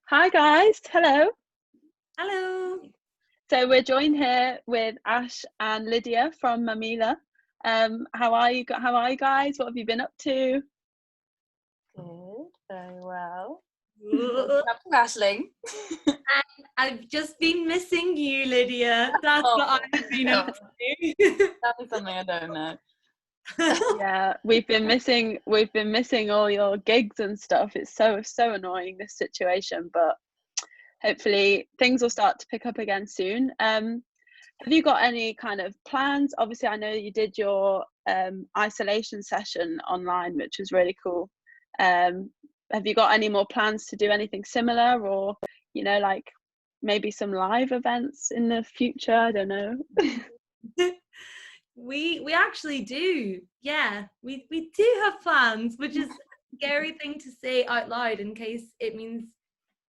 Hi guys, hello. Hello. So we're joined here with Ash and Lydia from Mamilah. How are you? How are you guys? What have you been up to? Good, very well. Ooh, Up to wrestling. I've just been missing you, Lydia. That's what I've been up to. That is something I don't know. Yeah, we've been missing all your gigs and stuff. It's so annoying, this situation, but hopefully things will start to pick up again soon. Have you got any kind of plans? Obviously, I know you did your isolation session online, which was really cool. Have you got any more plans to do anything similar, or like maybe some live events in the future? I don't know. We actually do. Yeah, we do have plans, which is a scary thing to say out loud in case it means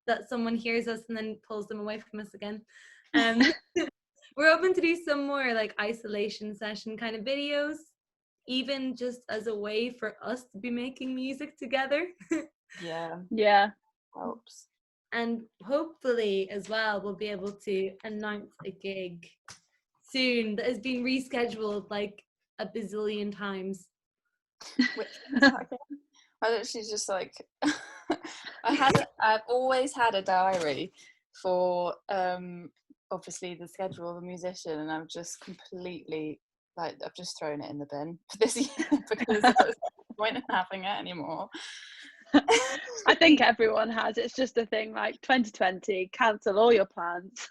that someone hears us and then pulls them away from us again. We're hoping to do some more like isolation session kind of videos, even just as a way for us to be making music together. Yeah, Helps. And hopefully as well we'll be able to announce a gig soon that has been rescheduled like a bazillion times. Which is that again? I literally just like I've always had a diary for obviously the schedule of a musician, and I've just completely I've just thrown it in the bin for this year because there's no point in having it anymore. I think everyone has. It's just a thing, like 2020, cancel all your plans.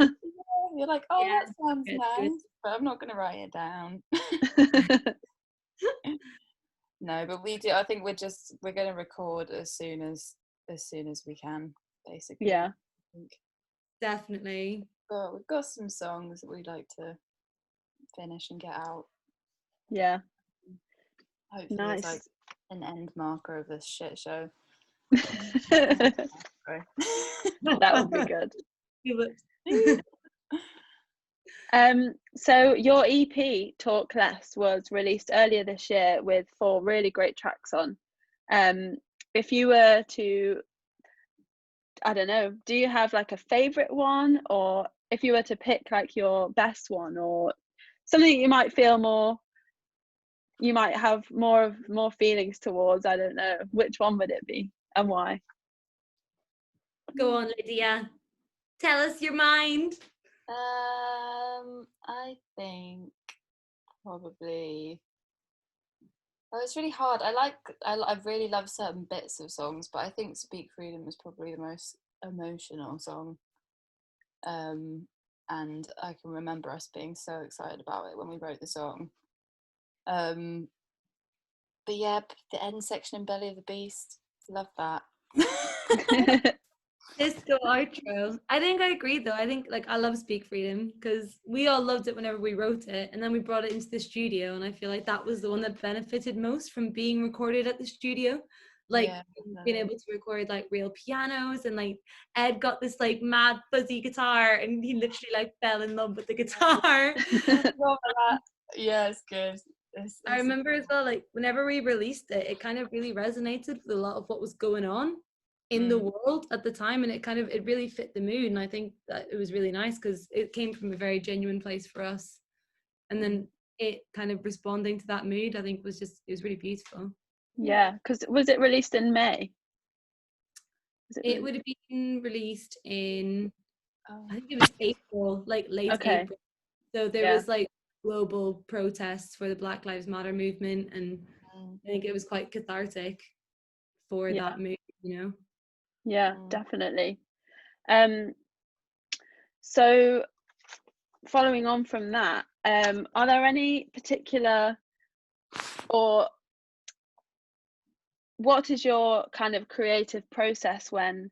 You're like, oh, Yeah, that sounds good. nice, but I'm not going to write it down. No, but we do. I think we're going to record as soon as we can, basically. Yeah. I think. Definitely. But we've got some songs that we'd like to finish and get out. Yeah. Hopefully, Nice. it's like an end marker of this shit show. That would be good. So your EP Talk Less was released earlier this year with 4 really great tracks on. If you were to, I don't know, do you have like a favorite one, or if you were to pick like your best one, or something you might feel more, you might have more feelings towards, I don't know, which one would it be and why? Go on, Lydia. Tell us your mind. I think probably. Well, it's really hard. I really love certain bits of songs, but I think "Speak Freedom" is probably the most emotional song. And I can remember us being so excited about it when we wrote the song. But yeah, the end section in "Belly of the Beast," love that. Disco outro. I think I agree though. I think like I love Speak Freedom because we all loved it whenever we wrote it, and then we brought it into the studio, and I feel like that was the one that benefited most from being recorded at the studio. Like being able to record like real pianos, and like Ed got this like mad fuzzy guitar and he literally like fell in love with the guitar. Yeah, it's good. I remember as well, like whenever we released it, it kind of really resonated with a lot of what was going on in the world at the time, and it really fit the mood, and I think that it was really nice because it came from a very genuine place for us, and then it kind of responding to that mood, I think it was really beautiful. Yeah, because was it released in May? It would have been released in I think it was April, like late April, so there was like global protests for the Black Lives Matter movement, and I think it was quite cathartic for that mood, you know. Yeah, definitely. So following on from that, are there any particular, or what is your kind of creative process when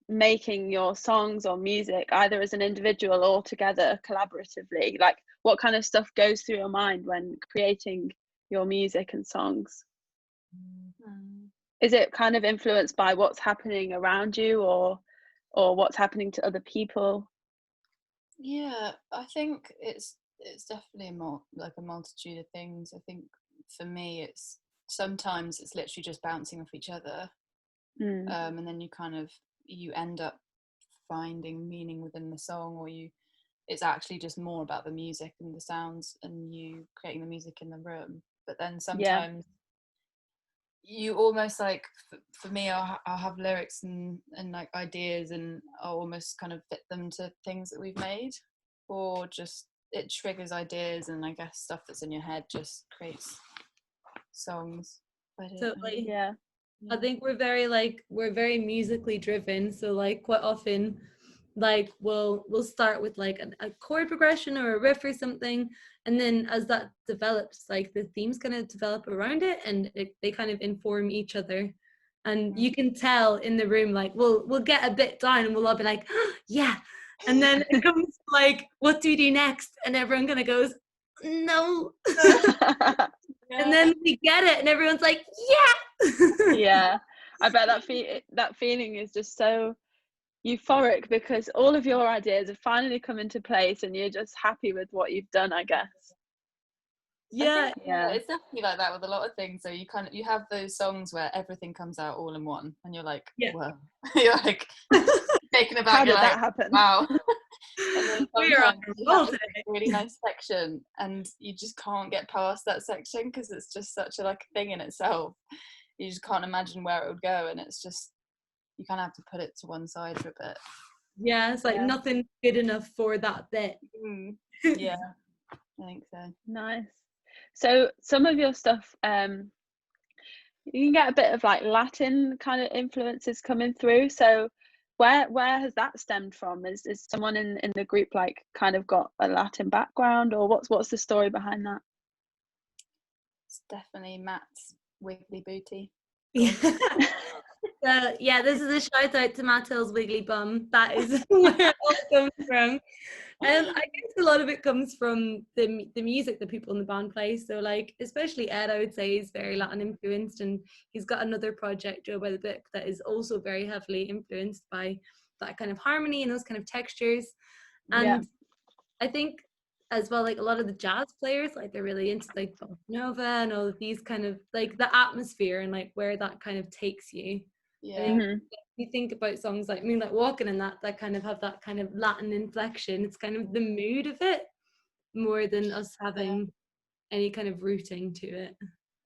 making your songs or music, either as an individual or together collaboratively? Like, what kind of stuff goes through your mind when creating your music and songs? Is it kind of influenced by what's happening around you, or what's happening to other people? Yeah, I think it's definitely a multitude of things. I think for me, it's sometimes it's literally just bouncing off each other, and then you end up finding meaning within the song, or it's actually just more about the music and the sounds and you creating the music in the room. But then sometimes you almost like, for me, I'll have lyrics and like ideas, and I'll almost kind of fit them to things that we've made, or just it triggers ideas, and I guess stuff that's in your head just creates songs. Totally. Yeah. I think we're very musically driven, so like quite often like we'll start with like a chord progression or a riff or something, and then as that develops, like the themes kind of develop around it, and they kind of inform each other, and you can tell in the room, like we'll get a bit down and we'll all be like, oh, yeah, and then it comes like, what do we do next, and everyone kind of goes, no. And then we get it and everyone's like, yeah. Yeah, I bet that feeling is just so euphoric, because all of your ideas have finally come into place and you're just happy with what you've done, I guess. Yeah. It's definitely like that with a lot of things. So you have those songs where everything comes out all in one, and you're like, whoa. You're like taken aback. How did that happen? Wow. And then We're on sometimes a you roll have today. a really nice section and you just can't get past that section because it's just such a like thing in itself. You just can't imagine where it would go, and it's just, you kind of have to put it to one side for a bit. Yeah, it's like nothing good enough for that bit. Yeah, I think so. Nice. So some of your stuff, you can get a bit of like Latin kind of influences coming through. So where has that stemmed from? Is someone in the group like kind of got a Latin background, or what's the story behind that? It's definitely Matt's wiggly booty. Yeah, this is a shout out to Matil's wiggly bum. That is where it all comes from. And I guess a lot of it comes from the music that people in the band play. So like, especially Ed, I would say, is very Latin influenced, and he's got another project, Joe by the Book, that is also very heavily influenced by that kind of harmony and those kind of textures. And I think as well, like a lot of the jazz players, like they're really into like bossa nova and all of these kind of like the atmosphere and like where that kind of takes you. I think if you think about songs like Moonlight Walking and that kind of have that kind of Latin inflection, it's kind of the mood of it more than us having any kind of rooting to it.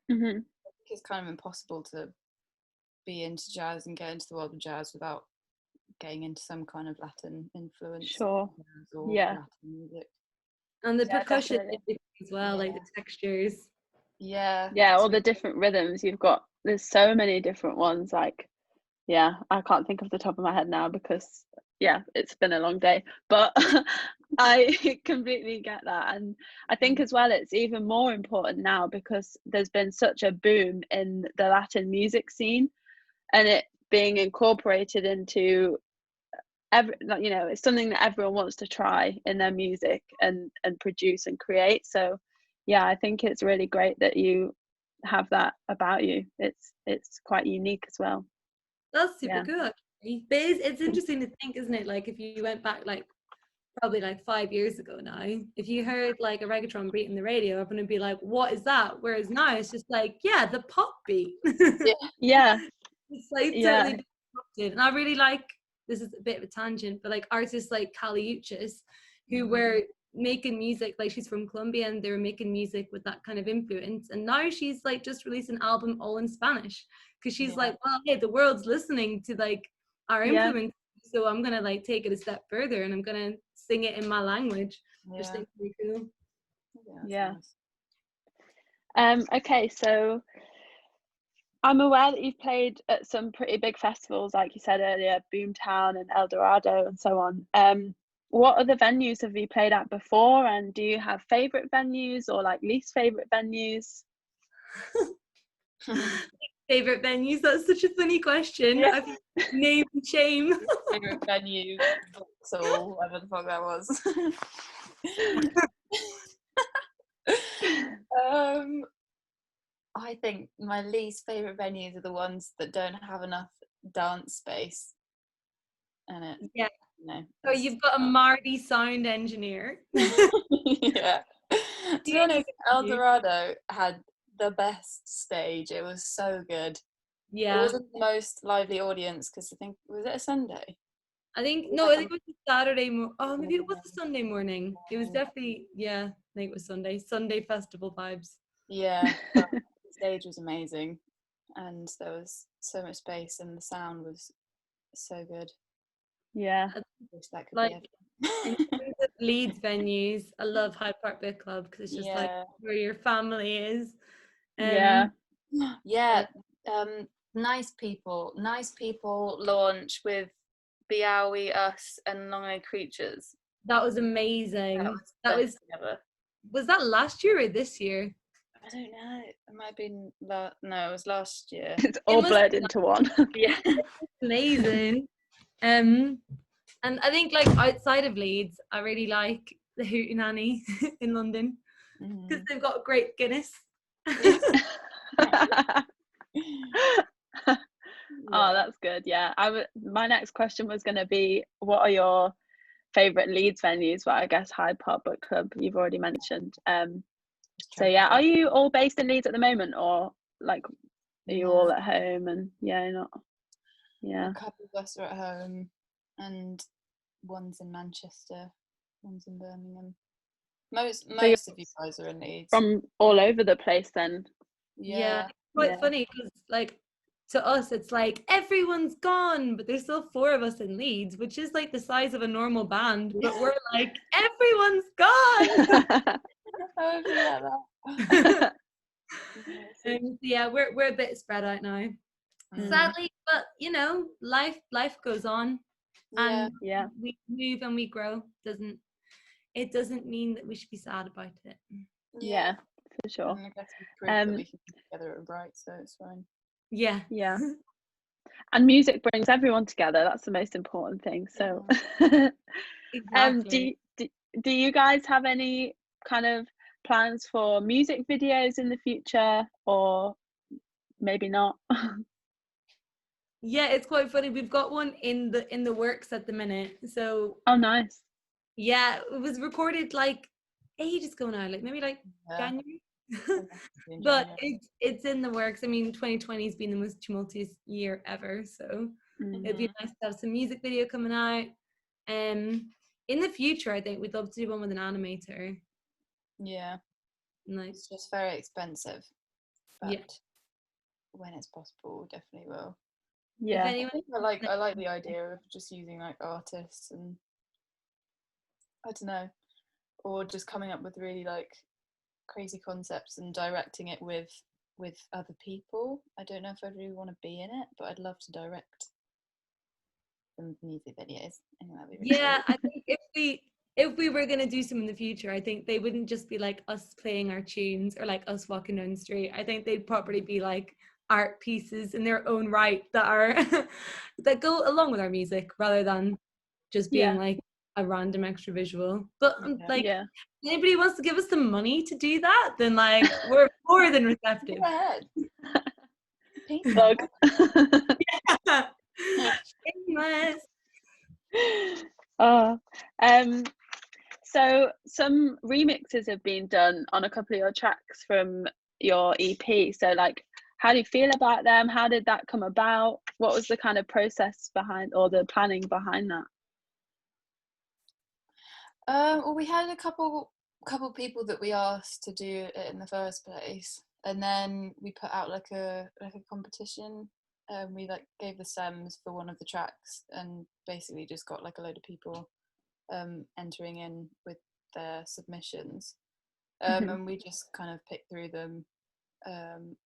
I think it's kind of impossible to be into jazz and get into the world of jazz without getting into some kind of Latin influence. Sure. Or Latin music. And the percussion as well, like the textures. Yeah, all the different rhythms you've got. There's so many different ones. Like, I can't think of the top of my head now because it's been a long day, but I completely get that. And I think as well it's even more important now because there's been such a boom in the Latin music scene, and it being incorporated into it's something that everyone wants to try in their music and produce and create. So I think it's really great that you have that about you. It's quite unique as well. That's super cool, actually. But it's interesting to think, isn't it? Like if you went back like probably like 5 years ago now, if you heard like a reggaeton beat in the radio, everyone would be like, what is that? Whereas now it's just like, the pop beat. It's like totally disrupted. And I really like, this is a bit of a tangent, but like artists like Kali Uchis, who were making music, like she's from Colombia, and they were making music with that kind of influence, and now she's like just released an album all in Spanish because she's like, well, hey, the world's listening to like our influence, so I'm gonna like take it a step further and I'm gonna sing it in my language. Which I think is pretty cool. Okay, so I'm aware that you've played at some pretty big festivals, like you said earlier, Boomtown and El Dorado and so on. What other venues have you played at before, and do you have favourite venues or like least favourite venues? Favourite venues? That's such a funny question. I've name and shame. Favourite venue, Leeds-Soul, whatever the fuck that was. I think my least favourite venues are the ones that don't have enough dance space in it. Yeah. No. So you've got a Marty sound engineer. To be honest, El Dorado had the best stage. It was so good. It wasn't the most lively audience because I think, was it a Sunday? I think it was a Saturday. Oh, maybe it was a Sunday morning. It was definitely, yeah. I think it was Sunday. Sunday festival vibes. Yeah, well, the stage was amazing, and there was so much space, and the sound was so good. Yeah. I wish that could Like, be in everything. terms of Leeds venues, I love Hyde Park Book Club because it's just like Yeah. where your family is. Yeah. Yeah. Nice people launch with Biawi, Us, and Long-Legged Creatures. That was amazing. That was together. Was that last year or this year? I don't know. It might have been no, it was last year. It's all blurred into one. Yeah. Amazing. And I think like outside of Leeds, I really like the Hootenanny in London because they've got great Guinness. Oh, that's good. Yeah, my next question was going to be, what are your favorite Leeds venues? But I guess Hyde Park Book Club you've already mentioned. So yeah, are you all based in Leeds at the moment, or like are you all at home? And a couple of us are at home, and one's in Manchester, one's in Birmingham. Most of you guys are in Leeds. From all over the place then. Yeah, it's quite funny because like to us it's like everyone's gone, but there's still 4 of us in Leeds, which is like the size of a normal band, but we're like everyone's gone. And yeah, we're a bit spread out now, sadly, but you know, life goes on, and we move and we grow. It doesn't mean that we should be sad about it. Yeah, for sure. And I guess we prove that we can be together and bright, so it's fine. Yeah. And music brings everyone together. That's the most important thing. So exactly. Do you guys have any kind of plans for music videos in the future, or maybe not? Yeah, it's quite funny. We've got one in the works at the minute. So oh, nice. Yeah, it was recorded like ages ago now, like maybe like January. But it's in the works. I mean, 2020 has been the most tumultuous year ever, so it'd be nice to have some music video coming out. In the future, I think we'd love to do one with an animator. Yeah, nice. It's just very expensive, but when it's possible, we definitely will. Yeah, I like the idea of just using like artists, and I don't know, or just coming up with really like crazy concepts and directing it with other people. I don't know if I really want to be in it, but I'd love to direct some music videos. I think that'd be really cool. I think if we were going to do some in the future, I think they wouldn't just be like us playing our tunes or like us walking down the street. I think they'd probably be like art pieces in their own right that are that go along with our music, rather than just being like a random extra visual. But like if anybody wants to give us some money to do that, then like we're more than receptive. Go ahead. Plug. So some remixes have been done on a couple of your tracks from your EP. So like, how do you feel about them? How did that come about? What was the kind of process behind, or the planning behind that? Well, we had a couple people that we asked to do it in the first place, and then we put out like a competition. We like gave the stems for one of the tracks, and basically just got like a load of people entering in with their submissions, and we just kind of picked through them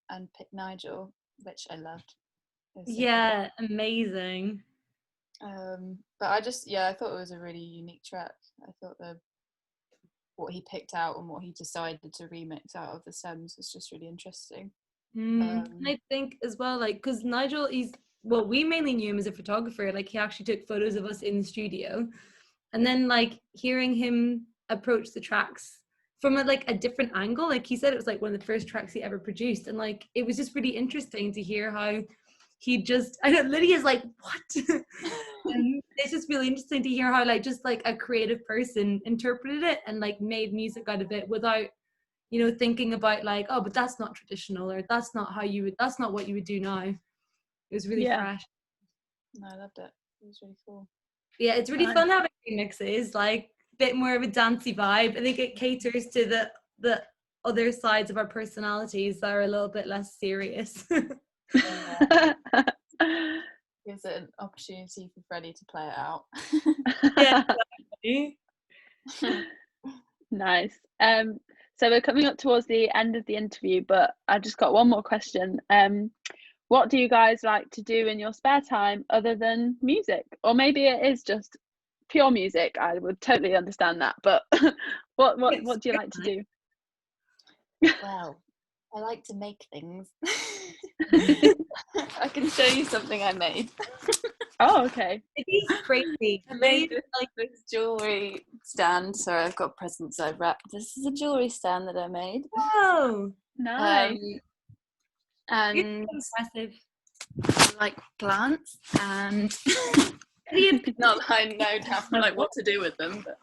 and picked Nigel, which I loved. Yeah, amazing. But I thought it was a really unique track. I thought what he picked out and what he decided to remix out of the stems was just really interesting. I think as well, like, because Nigel, we mainly knew him as a photographer. Like, he actually took photos of us in the studio, and then like hearing him approach the tracks from a different angle, like he said it was like one of the first tracks he ever produced, and like it was just really interesting to hear how I know Lydia's like, what? And it's just really interesting to hear how like just like a creative person interpreted it and like made music out of it without, you know, thinking about like, oh, but that's not traditional, or that's not what you would do now. It was really fresh. No, I loved it. It was really cool. Yeah, it's really Nice. fun having remixes, like a bit more of a dancey vibe. I think it caters to the other sides of our personalities that are a little bit less serious. Gives it an opportunity for Freddie to play it out. Yeah, exactly. Nice. So we're coming up towards the end of the interview, but I just got one more question. What do you guys like to do in your spare time other than music? Or maybe it is just pure music. I would totally understand that. But what do you like to do? Well, I like to make things. I can show you something I made. Oh, okay. It is crazy. I made this jewellery stand. Sorry, I've got presents I've wrapped. This is a jewellery stand that I made. Whoa, Nice. And you're so impressive. I like plants, and not that I know down like what to do with them, but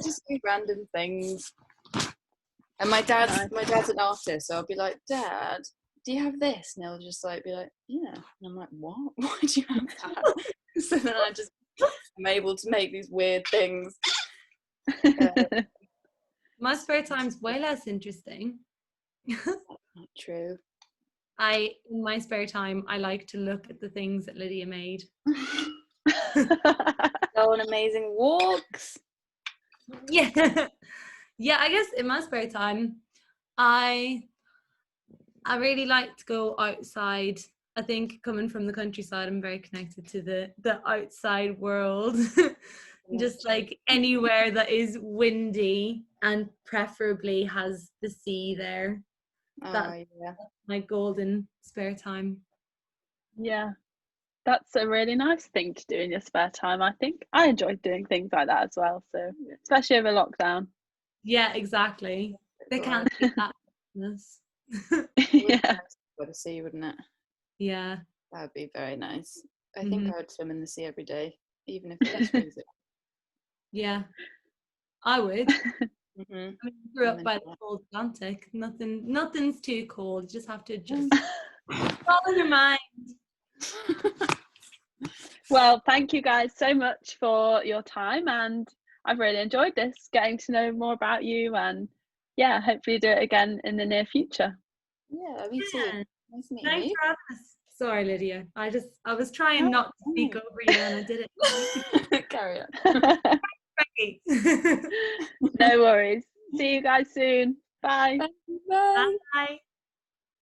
just do random things. And my dad's an artist, so I'll be like, Dad, do you have this? And he'll just like be like, yeah. And I'm like, what? Why do you have that? So then I'm able to make these weird things. My spare time's way less interesting. Not true. In my spare time, I like to look at the things that Lydia made. Go on amazing walks. Yeah. Yeah, I guess in my spare time, I really like to go outside. I think coming from the countryside, I'm very connected to the outside world. Just like anywhere that is windy and preferably has the sea there. That's my golden spare time. Yeah, that's a really nice thing to do in your spare time. I think I enjoy doing things like that as well. So especially over lockdown. Yeah, exactly. They can't see that. Yeah. Go to sea, wouldn't it? Yeah. That would be very nice. I think I would swim in the sea every day, even if it was freezing. Yeah, I would. Mm-hmm. I mean, I grew up by the cold Atlantic. Nothing's too cold. You just have to just follow your mind. Well, thank you guys so much for your time, and I've really enjoyed this, getting to know more about you, and yeah, hopefully do it again in the near future. Yeah, me too. Nice meeting Thanks you. for having us. Sorry, Lydia. I was trying not to speak over you, and I did it. Carry on. No worries. See you guys soon. Bye. Bye. Bye.